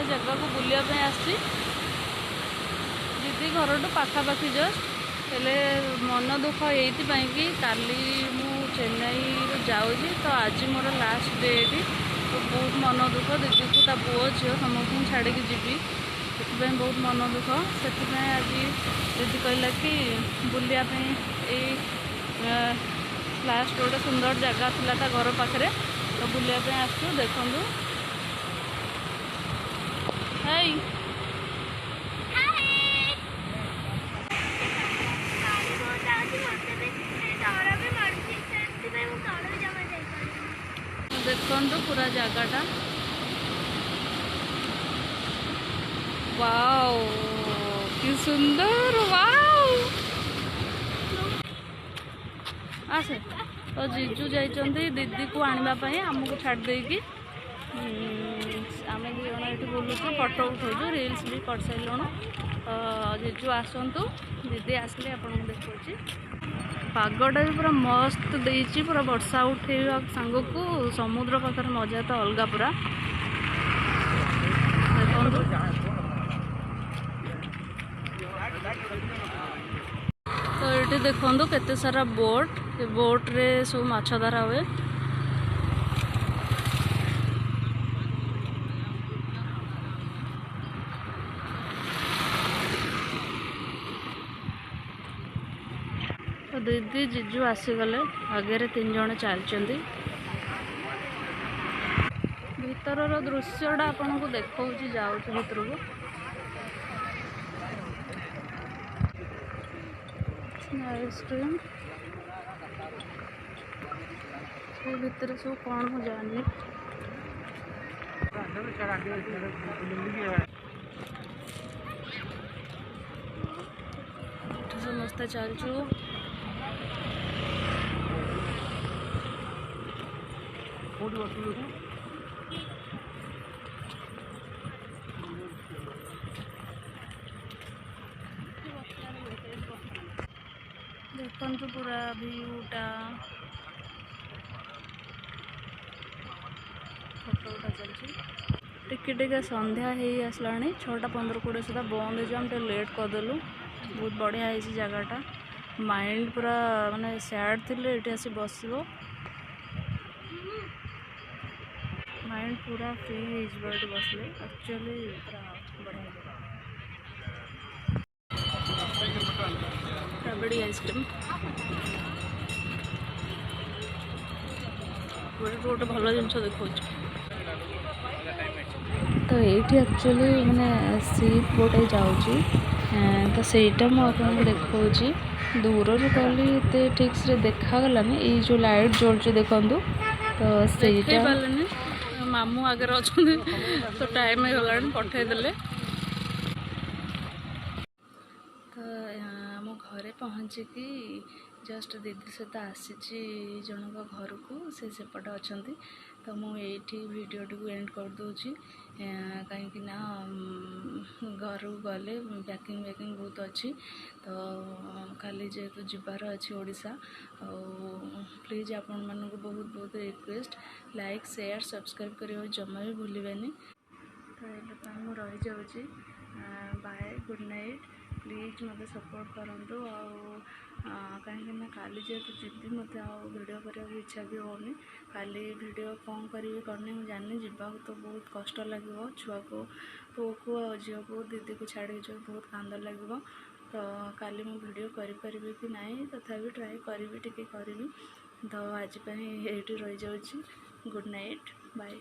जगह को बुलाया आसी दीदी घर तो पाखापाखि जस्ट हेले मन दुख ये कि काली मु चेन्नई जाऊँगी तो आज मोर लास्ट डेट तो बहुत मन दुख दीदी को ता पुओ झील समस्त छाड़ी जीवी से बहुत मन दुख से आज दीदी कहला कि बुलायापी लास्ट गोटे सुंदर जगह था घर पाखे तो बुलायापी आसू देखूँ हाय देखो पूरा जगटा वाओ कि सुंदर वाओ आसे तो जीजू जाइए दीदी को आने आमको छाड़ देकी आम दिजन ये बुलूँ फटो उठाऊ रिल्स भी कर सारूँ तो जीजू आसतु दीदी आसले आपको देखा पागटा भी पूरा मस्त देती पूरा वर्षा उठेवा सांग को समुद्र पाखर मजा तो अलग पूरा तो ये देखो केते सारा बोट रे सब माछ धरा हुए तो दीदी जीजू आसीगले आगे 3 जन चलती भीतर दृश्यटा आपन को देखा जाऊँ भीतर को आइसक्रीम से भीतर सब कौन हो जानी समस्त चलचु देखो पूरा व्यूटा फोटो उठा चलती टिके संध्या हो आसला 6:15-20 सुधा बंद हो लेट करदेलु बहुत बढ़िया है जगहटा माइंड पूरा माने सैड थिले ये आसी बस माइंड पूरा फ्री हो बसले एक्चुअली पूरा बढ़िया रबड़ी आइसक्रीम गोटे भल जिन देखा तो ये एक्चुअली माने सीप गोटे जाऊँगी तो सहीटा मुझे देखा दूर कहली ठीक से देखागलानी ये जो लाइट जलुचे देखु तो सहीटा मामू आगे अच्छा तो टाइम होगा पठेदेले तो आम घरे पहुँचिकी जस्ट दीदी सहित आसी जनक घर को से सेपट अच्छा तो मुझे वीडियो टी एंड कर दूची कहीं घर गले पैकिंग वैकिंग बहुत अच्छी तो खाली जेहेतु जीवार अच्छी ओडिशा प्लीज आपण मानक बहुत बहुत रिक्वेस्ट लाइक शेयर सब्सक्राइब करने जमा भी भूलें तो ये रही जाऊँगी बाय गुड नाइट प्लीज मत सपोर्ट करूँ कहीं काली जेहेतु जीवी मत वीडियो करने इच्छा भी होनी काली वीडियो कौन करी करनी मुझे जानी जावाक तो बहुत कष्ट लगे छुआ को पुओ को झी को दीदी को छाड़ी जो बहुत कांद लगे तो काली मु वीडियो करी कि नहीं तथापि ट्राए करी टी करी तो आज ये रही जाऊँगी गुड नाइट बाय।